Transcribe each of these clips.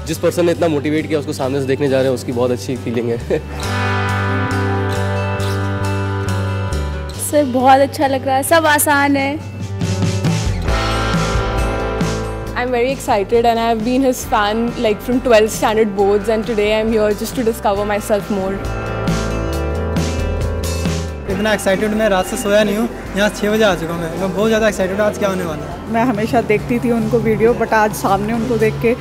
जिस पर्सन ने इतना मोटिवेट किया उसको सामने से देखने जा रहे हैं, उसकी बहुत अच्छी फीलिंग है। सर बहुत अच्छा लग रहा है, सब आसान है। I'm very excited and I've been his fan like from 12th standard boards and today I'm here just to discover myself more. इतना एक्साइटेड मैं रात से सोया नहीं हूँ, यहाँ 6 बजे आ चुका हूँ मैं बहुत ज़्यादा एक्साइटेड हूँ आज क्या होने वाला है। मैं हमेशा देखती थी उनको वीडियो, बट आज सामने उनको देख के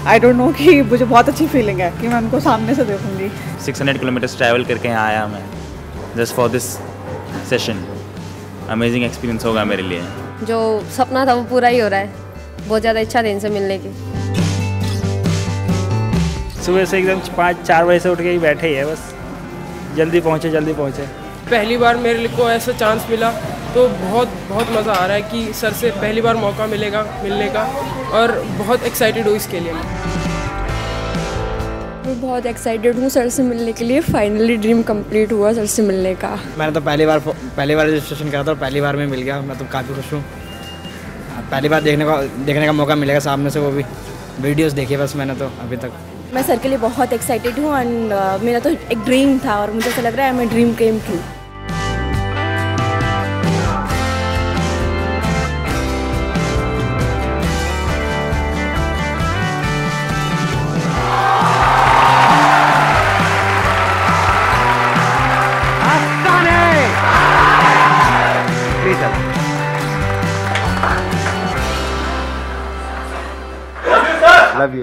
आई डोंट नो कि मुझे बहुत अच्छी फीलिंग है कि मैं उनको सामने से देखूंगी। 600 किलोमीटर्स ट्रैवल करके यहाँ आया मैं just for this session. Amazing experience होगा मेरे लिए। जो सपना था वो पूरा ही हो रहा है, बहुत ज़्यादा इच्छा थी इनसे मिलने की। सुबह से एकदम 5-4 बजे से उठ के ही बैठे ही है, बस जल्दी पहुँचे। पहली बार मेरे को ऐसा चांस मिला तो बहुत मज़ा आ रहा है कि सर से पहली बार मौका मिलेगा मिलने का, और बहुत एक्साइटेड हूँ इसके लिए। मैं बहुत एक्साइटेड हूँ सर से मिलने के लिए, फाइनली ड्रीम कंप्लीट हुआ सर से मिलने का। मैंने तो पहली बार रजिस्ट्रेशन करा था और पहली बार में मिल गया, मैं तो काफ़ी खुश हूँ। पहली बार देखने का मौका मिलेगा सामने से, वो भी वीडियोस देखी बस मैंने तो अभी तक। मैं सर के लिए बहुत एक्साइटेड हूँ एंड मेरा तो एक ड्रीम था और मुझे ऐसा लग रहा है मैं dream came true.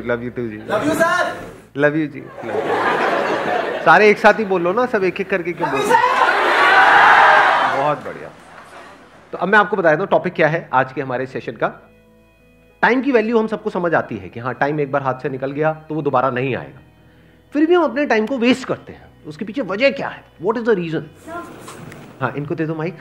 Love you too जी। Love you sir. Love you जी। सारे एक साथ ही बोल लो ना, सब एक एक करके क्यों बोल रहे? बहुत बढ़िया। तो अब मैं आपको बता देता हूँ टॉपिक क्या है आज के हमारे सेशन का। टाइम की वैल्यू हम सबको समझ आती है कि हाँ, टाइम एक बार हाथ से निकल गया तो वो दोबारा नहीं आएगा, फिर भी हम अपने टाइम को वेस्ट करते हैं। उसके पीछे वजह क्या है? What is the reason? हाँ, इनको दे दो mic.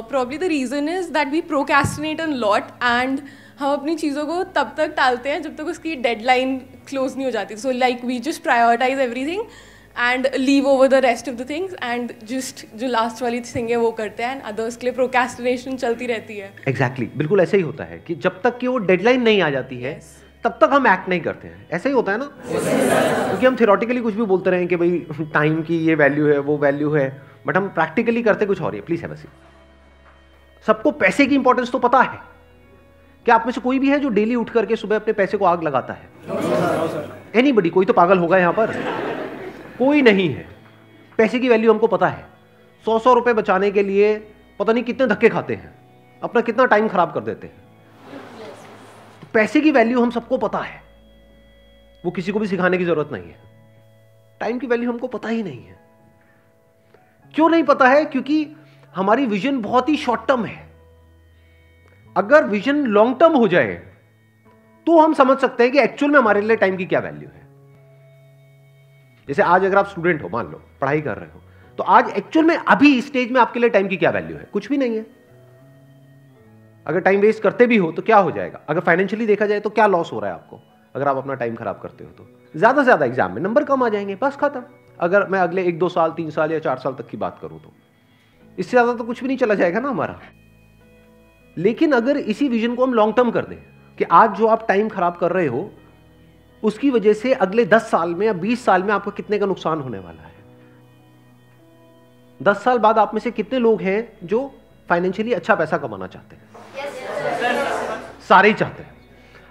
Probably the reason is that we procrastinate a lot and हम अपनी चीज़ों को तब तक टालते हैं जब तक उसकी डेडलाइन क्लोज नहीं हो जाती। So like we just prioritise everything and leave over the rest of the things and just जो लास्ट वाली थिंग है वो करते हैं, अदर्स के लिए प्रोक्रेस्टिनेशन चलती रहती है। एग्जैक्टली, बिल्कुल ऐसे ही होता है कि जब तक कि वो डेडलाइन नहीं आ जाती है तब तक हम एक्ट नहीं करते हैं। ऐसा ही होता है ना, क्योंकि हम थियोरेटिकली कुछ भी बोलते रहे कि भाई टाइम की ये वैल्यू है, वो वैल्यू है, बट हम प्रैक्टिकली करते कुछ और है। प्लीज है वैसे सबको पैसे की इंपॉर्टेंस तो पता है। क्या आप में से कोई भी है जो डेली उठ करके सुबह अपने पैसे को आग लगाता है? एनीबडी? कोई तो पागल होगा यहाँ पर, कोई नहीं है। पैसे की वैल्यू हमको पता है। 100 रुपए बचाने के लिए पता नहीं कितने धक्के खाते हैं, अपना कितना टाइम खराब कर देते हैं। तो पैसे की वैल्यू हम सबको पता है, वो किसी को भी सिखाने की जरूरत नहीं है। टाइम की वैल्यू हमको पता ही नहीं है। क्यों नहीं पता है? क्योंकि हमारी विजन बहुत ही शॉर्ट टर्म है। अगर विजन लॉन्ग टर्म हो जाए तो हम समझ सकते हैं कि एक्चुअल में हमारे लिए टाइम की क्या वैल्यू है। जैसे आज अगर आप स्टूडेंट हो, मान लो पढ़ाई कर रहे हो, तो आज एक्चुअल में अभी स्टेज में आपके लिए टाइम की क्या वैल्यू है? कुछ भी नहीं है। अगर टाइम वेस्ट करते भी हो तो क्या हो जाएगा? अगर फाइनेंशियली देखा जाए तो क्या लॉस हो रहा है आपको अगर आप अपना टाइम खराब करते हो? तो ज्यादा से ज्यादा एग्जाम में नंबर कम आ जाएंगे, बस खत्म। अगर मैं अगले 1-2 साल, 3 साल या 4 साल तक की बात करूं तो इससे ज्यादा तो कुछ भी नहीं चला जाएगा ना हमारा। लेकिन अगर इसी विजन को हम लॉन्ग टर्म कर दें कि आज जो आप टाइम खराब कर रहे हो उसकी वजह से अगले 10 साल में या 20 साल में आपको कितने का नुकसान होने वाला है। 10 साल बाद आप में से कितने लोग हैं जो फाइनेंशियली अच्छा पैसा कमाना चाहते हैं? सारे ही चाहते हैं।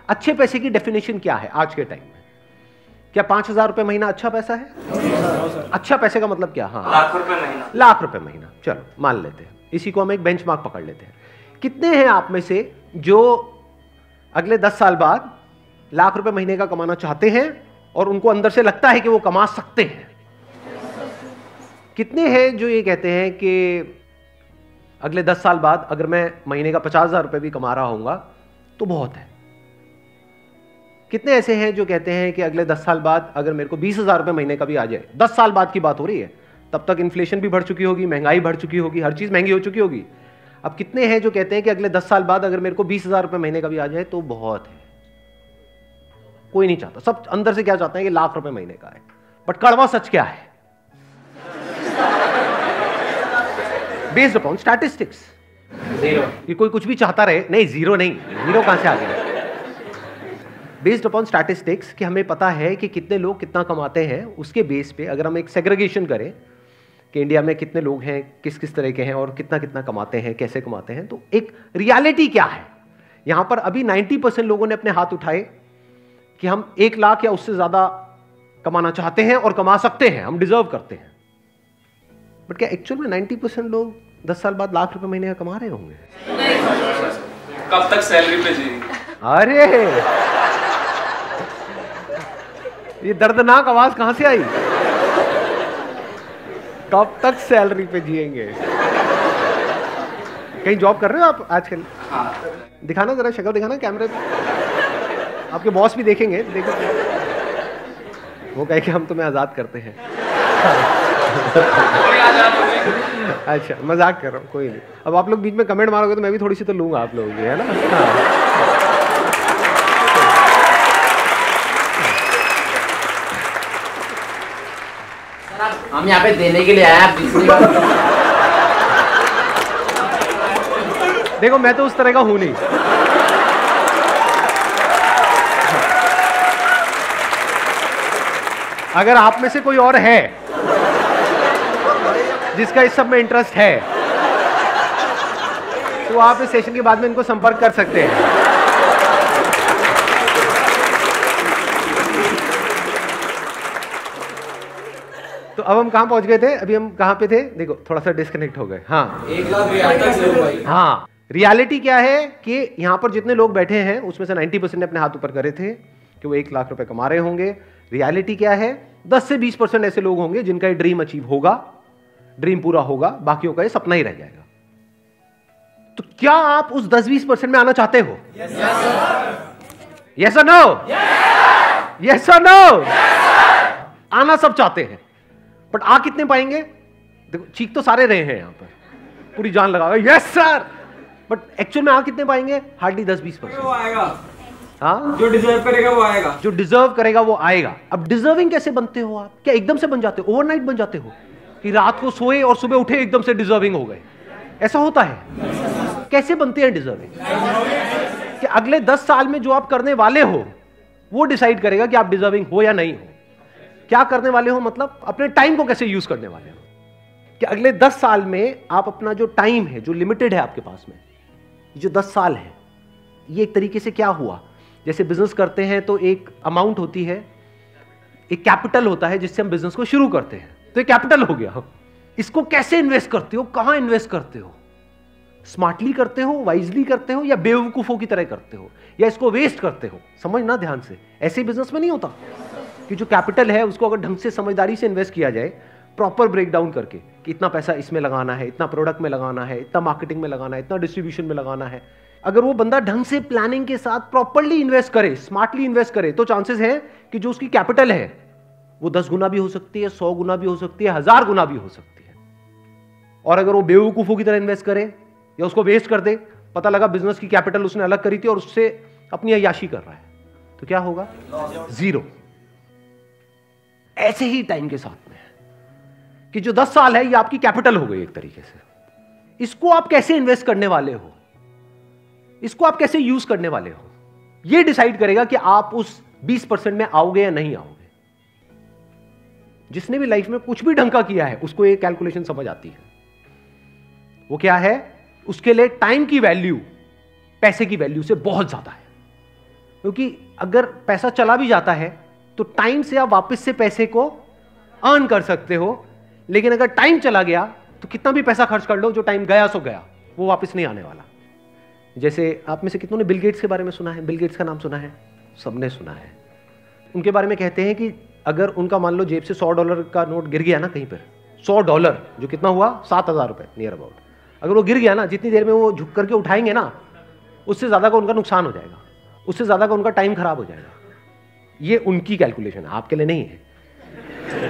अच्छे पैसे की डेफिनेशन क्या है आज के टाइम में? क्या 5,000 रुपए महीना अच्छा पैसा है? अच्छा पैसे का मतलब क्या? हाँ, लाख रुपए महीना। लाख रुपए महीना, चलो मान लेते हैं। इसी को हम एक बेंचमार्क पकड़ लेते हैं। कितने हैं आप में से जो अगले 10 साल बाद लाख रुपए महीने का कमाना चाहते हैं और उनको अंदर से लगता है कि वो कमा सकते हैं? कितने हैं जो ये कहते हैं कि अगले 10 साल बाद अगर मैं महीने का 50,000 रुपए भी कमा रहा हूंगा तो बहुत है? कितने ऐसे हैं जो कहते हैं कि अगले 10 साल बाद अगर मेरे को 20,000 रुपए महीने का भी आ जाए? 10 साल बाद की बात हो रही है, तब तक इन्फ्लेशन भी बढ़ चुकी होगी, महंगाई बढ़ चुकी होगी, हर चीज महंगी हो चुकी होगी। अब कितने हैं जो कहते हैं कि अगले 10 साल बाद अगर मेरे को 20,000 रुपए महीने का भी आ जाए तो बहुत है? कोई नहीं चाहता। सब अंदर से क्या चाहते हैं कि लाख रुपए महीने का है। बट कड़वा सच क्या है? Based upon statistics, zero. कि कोई कुछ भी चाहता रहे? नहीं, जीरो नहीं। जीरो कहां से आ गया? बेस्ड अपॉन स्टैटिस्टिक्स कि हमें पता है कि कितने लोग कितना कमाते हैं, उसके बेस पे अगर हम एक सेग्रीगेशन करें कि इंडिया में कितने लोग हैं, किस किस तरह के हैं और कितना कितना कमाते हैं, कैसे कमाते हैं, तो एक रियलिटी क्या है। यहां पर अभी 90% लोगों ने अपने हाथ उठाए कि हम 1 लाख या उससे ज्यादा कमाना चाहते हैं और कमा सकते हैं, हम डिजर्व करते हैं। बट क्या एक्चुअल में 90% लोग 10 साल बाद लाख रुपए महीने का कमा रहे होंगे? कब तक सैलरी पे जी? अरे ये दर्दनाक आवाज कहां से आई? कब तक सैलरी पे जिएंगे? कहीं जॉब कर रहे हो आप आजकल? हाँ। दिखाना जरा, शक्ल दिखाना कैमरे पे। आपके बॉस भी देखेंगे, देखो वो कहे कि हम तुम्हें आजाद करते हैं। अच्छा मजाक कर रहा हूँ, कोई नहीं। अब आप लोग बीच में कमेंट मारोगे तो मैं भी थोड़ी सी तो लूंगा आप लोगों की, है ना? हम यहाँ पे देने के लिए आए हैं। देखो मैं तो उस तरह का हूं नहीं। अगर आप में से कोई और है जिसका इस सब में इंटरेस्ट है तो आप इस सेशन के बाद में इनको संपर्क कर सकते हैं। तो अब हम कहां पहुंच गए थे? अभी हम कहां पे थे? देखो थोड़ा सा डिस्कनेक्ट हो गए। हाँ 1 लाख। हाँ, रियलिटी क्या है कि यहां पर जितने लोग बैठे हैं उसमें से 90% ने अपने हाथ ऊपर करे थे कि वो 1 लाख रुपए कमा रहे होंगे। रियलिटी क्या है? 10 से 20% ऐसे लोग होंगे जिनका ये ड्रीम अचीव होगा, ड्रीम पूरा होगा, बाकियों का ये सपना ही रह जाएगा। तो क्या आप उस 10-20% में आना चाहते हो? यस और नो? यस और नो? आना सब चाहते हैं, बट आ कितने पाएंगे? देखो चीख तो सारे रहे हैं यहां पर, पूरी जान लगा यस सर, बट एक्चुअल में आ कितने पाएंगे? हार्डली 10-20%। आएगा। हाँ, जो डिजर्व करेगा वो आएगा। जो डिजर्व करेगा वो आएगा। अब डिजर्विंग कैसे बनते हो आप? क्या एकदम से बन जाते हो? ओवरनाइट बन जाते हो कि रात को सोए और सुबह उठे एकदम से डिजर्विंग हो गए? ऐसा होता है? कैसे बनते हैं डिजर्विंग? कि अगले 10 साल में जो आप करने वाले हो वो डिसाइड करेगा कि आप डिजर्विंग हो या नहीं हो। क्या करने वाले हो मतलब अपने टाइम को कैसे यूज करने वाले हो, कि अगले 10 साल में आप अपना जो टाइम है, जो लिमिटेड है आपके पास में, जो 10 साल है, ये एक तरीके से क्या हुआ, जैसे बिजनेस करते हैं तो एक अमाउंट होती है, एक कैपिटल होता है जिससे हम बिजनेस को शुरू करते हैं, तो एक कैपिटल हो गया। इसको कैसे इन्वेस्ट करते हो, कहां इन्वेस्ट करते हो? स्मार्टली करते हो, वाइजली करते हो, या बेवकूफों की तरह करते हो, या इसको वेस्ट करते हो? समझना ध्यान से, ऐसे बिजनेस में नहीं होता कि जो कैपिटल है उसको अगर ढंग से समझदारी से इन्वेस्ट किया जाए, प्रॉपर ब्रेकडाउन करके कि इतना पैसा इसमें लगाना है, इतना प्रोडक्ट में लगाना है, इतना मार्केटिंग में लगाना है, इतना डिस्ट्रीब्यूशन में लगाना है, अगर वो बंदा ढंग से प्लानिंग के साथ प्रॉपरली इन्वेस्ट करे, स्मार्टली इन्वेस्ट करे, तो चांसेस है कि जो उसकी कैपिटल है वो 10 गुना भी हो सकती है, 100 गुना भी हो सकती है, 1000 गुना भी हो सकती है। और अगर वो बेवकूफों की तरह इन्वेस्ट करे या उसको वेस्ट कर दे, पता लगा बिजनेस की कैपिटल उसने अलग करी थी और उससे अपनी अय्याशी कर रहा है, तो क्या होगा? 0। ऐसे ही टाइम के साथ में कि जो 10 साल है ये आपकी कैपिटल हो गई एक तरीके से। इसको आप कैसे इन्वेस्ट करने वाले हो, इसको आप कैसे यूज करने वाले हो, ये डिसाइड करेगा कि आप उस 20% में आओगे या नहीं आओगे। जिसने भी लाइफ में कुछ भी ढंग का किया है उसको ये कैलकुलेशन समझ आती है। वो क्या है? उसके लिए टाइम की वैल्यू पैसे की वैल्यू से बहुत ज्यादा है, क्योंकि अगर पैसा चला भी जाता है तो टाइम से आप वापस से पैसे को अर्न कर सकते हो, लेकिन अगर टाइम चला गया तो कितना भी पैसा खर्च कर लो, जो टाइम गया सो गया, वो वापस नहीं आने वाला। जैसे आप में से कितनों ने बिल गेट्स के बारे में सुना है? बिल गेट्स का नाम सुना है? सबने सुना है। उनके बारे में कहते हैं कि अगर उनका मान लो जेब से $100 का नोट गिर गया ना कहीं पर, $100 जो कितना हुआ? 7000 रुपए नियर अबाउट, अगर वो गिर गया ना, जितनी देर में वो झुक करके उठाएंगे ना, उससे ज्यादा का उनका नुकसान हो जाएगा, उससे ज्यादा का उनका टाइम खराब हो जाएगा। ये उनकी कैलकुलेशन है, आपके लिए नहीं है।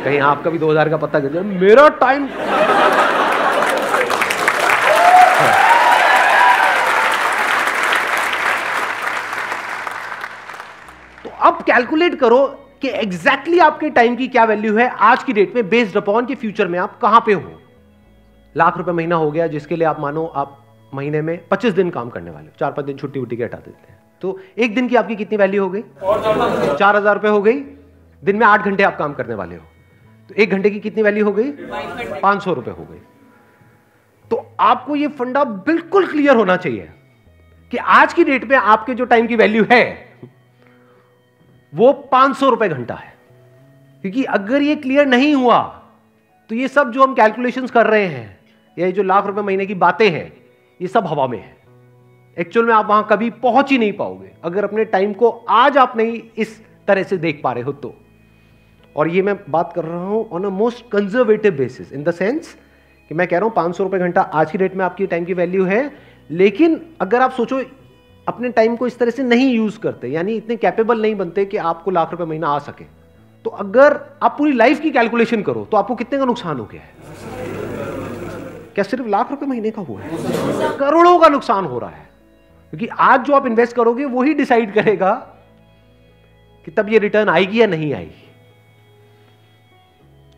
कहीं आपका भी 2000 का पत्ता गिर जाए, मेरा टाइम तो अब कैलकुलेट करो कि एग्जैक्टली आपके टाइम की क्या वैल्यू है आज की डेट में, बेस्ड अपॉन कि फ्यूचर में आप कहां पे हो। लाख रुपए महीना हो गया, जिसके लिए आप मानो आप महीने में 25 दिन काम करने वाले हो, 4-5 दिन छुट्टी वुट्टी के हटा देते हैं, तो एक दिन की आपकी कितनी वैल्यू हो गई? 4,000 रुपए हो गई। दिन में 8 घंटे आप काम करने वाले हो, तो 1 घंटे की कितनी वैल्यू हो गई? 500 रुपए हो गई। तो आपको ये फंडा बिल्कुल क्लियर होना चाहिए कि आज की डेट में आपके जो टाइम की वैल्यू है वो 500 रुपए घंटा है। क्योंकि अगर ये क्लियर नहीं हुआ तो ये सब जो हम कैलकुलेशंस कर रहे हैं, ये जो लाख रुपए महीने की बातें हैं, ये सब हवा में है। एक्चुअल में आप वहां कभी पहुंच ही नहीं पाओगे अगर अपने टाइम को आज आप नहीं इस तरह से देख पा रहे हो तो। और ये मैं बात कर रहा हूं on a most conservative basis, in the sense कि मैं कह रहा हूं 500 रुपए घंटा आज की डेट में आपकी टाइम की वैल्यू है। लेकिन अगर आप सोचो अपने टाइम को इस तरह से नहीं यूज करते, यानी इतने कैपेबल नहीं बनते कि आपको लाख रुपए महीना आ सके, तो अगर आप पूरी लाइफ की कैलकुलेशन करो तो आपको कितने का नुकसान हो गया है? क्या सिर्फ लाख रुपए महीने का हुआ है? करोड़ों का नुकसान हो रहा है। क्योंकि आज जो आप इन्वेस्ट करोगे वही डिसाइड करेगा कि तब ये रिटर्न आएगी या नहीं आएगी।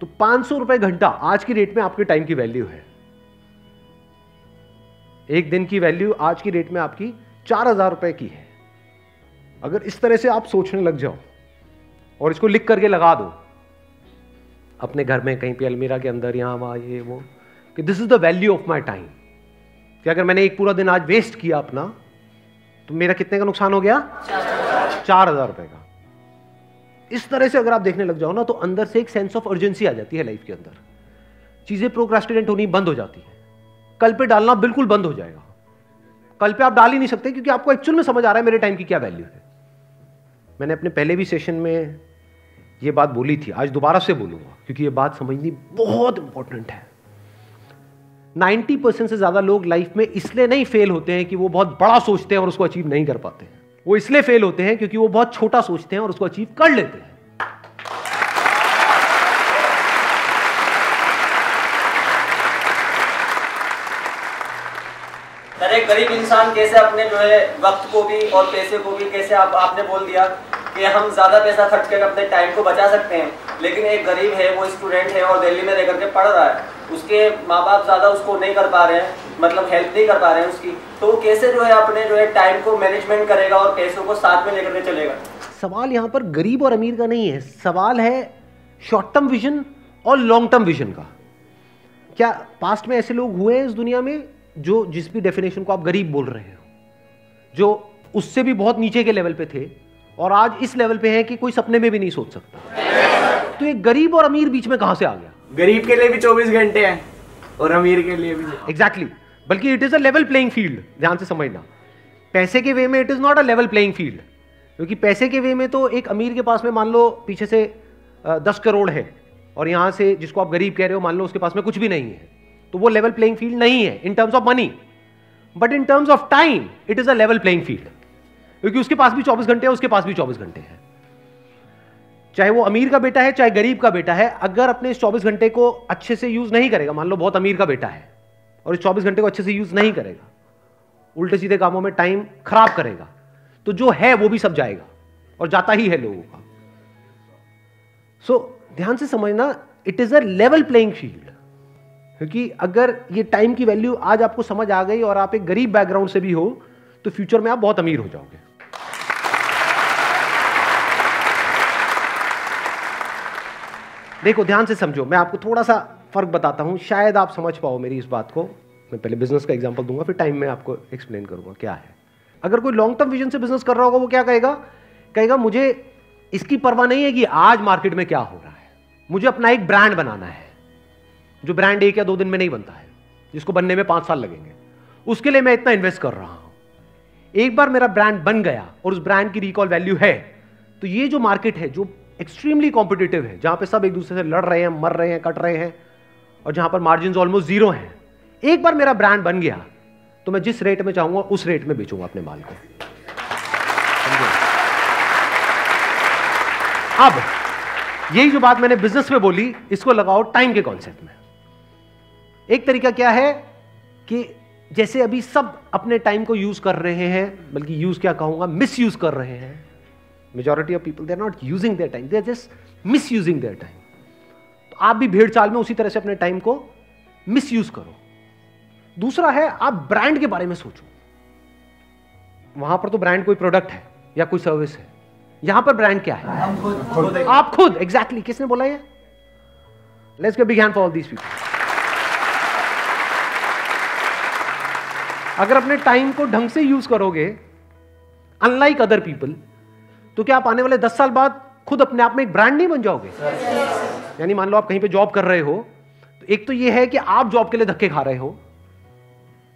तो 500 रुपए घंटा आज की डेट में आपके टाइम की वैल्यू है। एक दिन की वैल्यू आज की डेट में आपकी 4,000 रुपए की है। अगर इस तरह से आप सोचने लग जाओ और इसको लिख करके लगा दो अपने घर में कहीं पे अलमीरा के अंदर, यहां वहां ये वो, कि this is the value of my time, कि अगर मैंने एक पूरा दिन आज वेस्ट किया अपना तो मेरा कितने का नुकसान हो गया? 4,000 रुपए का। इस तरह से अगर आप देखने लग जाओ ना तो अंदर से एक सेंस ऑफ अर्जेंसी आ जाती है लाइफ के अंदर। चीजें प्रोक्रास्टिनेट होनी बंद हो जाती है। कल पे डालना बिल्कुल बंद हो जाएगा। कल पे आप डाल ही नहीं सकते क्योंकि आपको एक्चुअल में समझ आ रहा है मेरे टाइम की क्या वैल्यू है। मैंने अपने पहले भी सेशन में ये बात बोली थी, आज दोबारा से बोलूंगा क्योंकि ये बात समझनी बहुत इंपॉर्टेंट है। 90% से ज्यादा लोग लाइफ में इसलिए नहीं फेल होते हैं कि वो बहुत बड़ा सोचते हैं और उसको अचीव नहीं कर पाते हैं। वो इसलिए फेल होते हैं क्योंकि वो बहुत छोटा सोचते हैं और उसको अचीव कर लेते हैं। एक गरीब इंसान कैसे अपने जो है वक्त को भी और पैसे को भी कैसे आपने बोल दिया कि हम ज़्यादा पैसा खर्च करके अपने टाइम को बचा सकते हैं, लेकिन एक गरीब है, वो स्टूडेंट है और दिल्ली में रह करके पढ़ रहा है, उसके माँ बाप ज़्यादा उसको नहीं कर पा रहे हैं, मतलब हेल्प नहीं कर पा रहे हैं उसकी, तो वो कैसे जो है अपने जो है टाइम को मैनेजमेंट करेगा और पैसों को साथ में लेकर के चलेगा? सवाल यहाँ पर गरीब और अमीर का नहीं है, सवाल है शॉर्ट टर्म विजन और लॉन्ग टर्म विजन का। क्या पास्ट में ऐसे लोग हुए हैं इस दुनिया में जो जिस भी डेफिनेशन को आप गरीब बोल रहे हो, जो उससे भी बहुत नीचे के लेवल पे थे और आज इस लेवल पे हैं कि कोई सपने में भी नहीं सोच सकता? तो ये गरीब और अमीर बीच में कहां से आ गया? गरीब के लिए भी 24 घंटे हैं और अमीर के लिए भी। एग्जैक्टली, बल्कि it is a level playing field. ध्यान से समझना, पैसे के वे में it is not a level playing field. क्योंकि पैसे के वे में तो एक अमीर के पास में मान लो पीछे से 10 करोड़ है और यहां से जिसको आप गरीब कह रहे हो मान लो उसके पास में कुछ भी नहीं है, तो वो लेवल प्लेइंग फील्ड नहीं है in terms of money, but in terms of time it is a level playing field. क्योंकि उसके पास भी 24 घंटे है, उसके पास भी 24 घंटे हैं। चाहे वो अमीर का बेटा है चाहे गरीब का बेटा है, अगर अपने इस 24 घंटे को अच्छे से यूज नहीं करेगा, मान लो बहुत अमीर का बेटा है और इस 24 घंटे को अच्छे से यूज नहीं करेगा, उल्टे सीधे कामों में टाइम खराब करेगा, तो जो है वो भी सब जाएगा और जाता ही है लोगों का। सो ध्यान से समझना, it is a level playing field. क्योंकि अगर ये टाइम की वैल्यू आज आपको समझ आ गई और आप एक गरीब बैकग्राउंड से भी हो तो फ्यूचर में आप बहुत अमीर हो जाओगे। देखो ध्यान से समझो, मैं आपको थोड़ा सा फर्क बताता हूं, शायद आप समझ पाओ मेरी इस बात को। मैं पहले बिजनेस का एग्जांपल दूंगा, फिर टाइम में आपको एक्सप्लेन करूंगा क्या है। अगर कोई लॉन्ग टर्म विजन से बिजनेस कर रहा होगा वो क्या कहेगा? कहेगा मुझे इसकी परवाह नहीं है कि आज मार्केट में क्या हो रहा है, मुझे अपना एक ब्रांड बनाना है, जो ब्रांड 1 या 2 दिन में नहीं बनता है, जिसको बनने में 5 साल लगेंगे। उसके लिए मैं इतना इन्वेस्ट कर रहा हूं। एक बार मेरा ब्रांड बन गया और उस ब्रांड की रिकॉल वैल्यू है, तो ये जो मार्केट है जो एक्सट्रीमली कॉम्पिटिटिव है, जहां पे सब एक दूसरे से लड़ रहे हैं, मर रहे हैं, कट रहे हैं और जहां पर मार्जिन ऑलमोस्ट 0 हैं, एक बार मेरा ब्रांड बन गया तो मैं जिस रेट में चाहूंगा उस रेट में बेचूंगा अपने माल को। अब यही जो बात मैंने बिजनेस में बोली, इसको लगाओ टाइम के कॉन्सेप्ट में। एक तरीका क्या है कि जैसे अभी सब अपने टाइम को यूज कर रहे हैं, बल्कि यूज क्या कहूंगा, मिस यूज कर रहे हैं। Majority of people they are not using their time, they are just misusing their time. तो आप भी भेड़ चाल में उसी तरह से अपने टाइम को मिस यूज करो। दूसरा है आप ब्रांड के बारे में सोचो। वहां पर तो ब्रांड कोई प्रोडक्ट है या कोई सर्विस है, यहां पर ब्रांड क्या है? आप खुद। एग्जैक्टली किसने बोला ये? Let's give big hand for all these people. अगर अपने टाइम को ढंग से यूज करोगे अनलाइक अदर पीपल, तो क्या आप आने वाले 10 साल बाद खुद अपने आप में एक ब्रांड नहीं बन जाओगे? यानी मान लो आप कहीं पे जॉब कर रहे हो, तो एक तो ये है कि आप जॉब के लिए धक्के खा रहे हो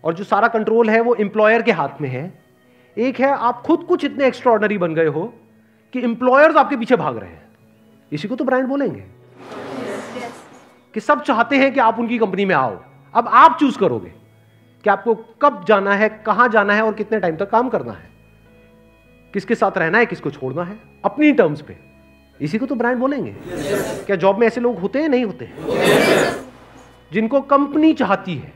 और जो सारा कंट्रोल है वो एम्प्लॉयर के हाथ में है। एक है आप खुद कुछ इतने एक्स्ट्राऑर्डिनरी बन गए हो कि एम्प्लॉयर्स आपके पीछे भाग रहे हैं। इसी को तो ब्रांड बोलेंगे कि सब चाहते हैं कि आप उनकी कंपनी में आओ। अब आप चूज करोगे कि आपको कब जाना है, कहां जाना है और कितने टाइम तक काम करना है, किसके साथ रहना है, किसको छोड़ना है, अपनी टर्म्स पे। इसी को तो ब्रांड बोलेंगे। क्या जॉब में ऐसे लोग होते हैं? नहीं होते। जिनको कंपनी चाहती है,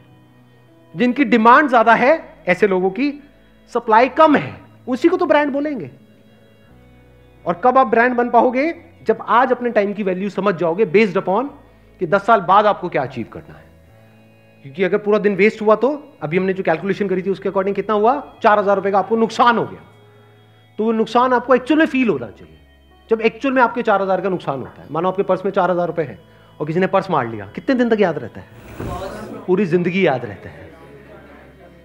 जिनकी डिमांड ज्यादा है, ऐसे लोगों की सप्लाई कम है, उसी को तो ब्रांड बोलेंगे। और कब आप ब्रांड बन पाओगे? जब आज अपने टाइम की वैल्यू समझ जाओगे बेस्ड अपॉन कि 10 साल बाद आपको क्या अचीव करना है। क्योंकि अगर पूरा दिन वेस्ट हुआ तो अभी हमने जो कैलकुलेशन करी थी उसके अकॉर्डिंग कितना हुआ? 4000 रुपए का आपको नुकसान हो गया। तो वो नुकसान आपको एक्चुअल में फील होना चाहिए। जब एक्चुअल में आपके 4000 का नुकसान होता है, मानो आपके पर्स में 4000 रुपए है और किसी ने पर्स मार लिया, कितने दिन तक याद रहता है? पूरी जिंदगी याद रहता है।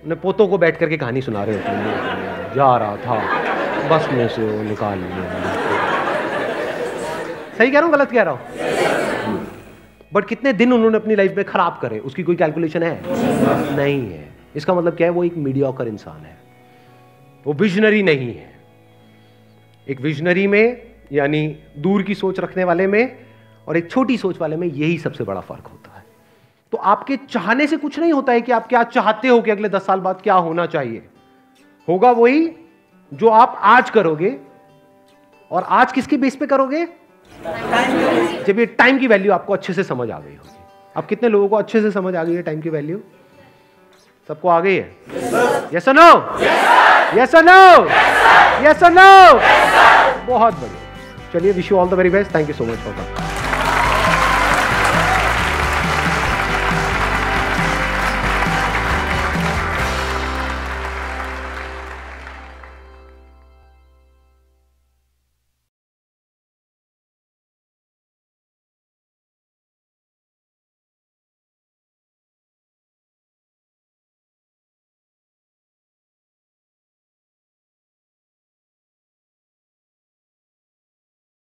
उन्हें पोतों को बैठ करके कहानी सुना रहे होते हैं, जा रहा था बस में से वो निकाल लिया। सही कह रहा हूं, गलत कह रहा हूं? बट कितने दिन उन्होंने अपनी लाइफ में खराब करे, उसकी कोई कैलकुलेशन है? नहीं है। इसका मतलब क्या है? वो एक मीडियोकर इंसान है, वो विजनरी नहीं है। एक विजनरी में यानी दूर की सोच रखने वाले में और एक छोटी सोच वाले में यही सबसे बड़ा फर्क होता है। तो आपके चाहने से कुछ नहीं होता है कि आप क्या चाहते हो कि अगले 10 साल बाद क्या होना चाहिए। होगा वही जो आप आज करोगे। और आज किसके बेस पे करोगे? जब ये टाइम की वैल्यू आपको अच्छे से समझ आ गई होगी। अब कितने लोगों को अच्छे से समझ आ गई है टाइम की वैल्यू? सबको आ गई है? यस और नो? यस और नो? यस और नो? बहुत बढ़िया। चलिए, wish you all the very best. Thank you so much for that.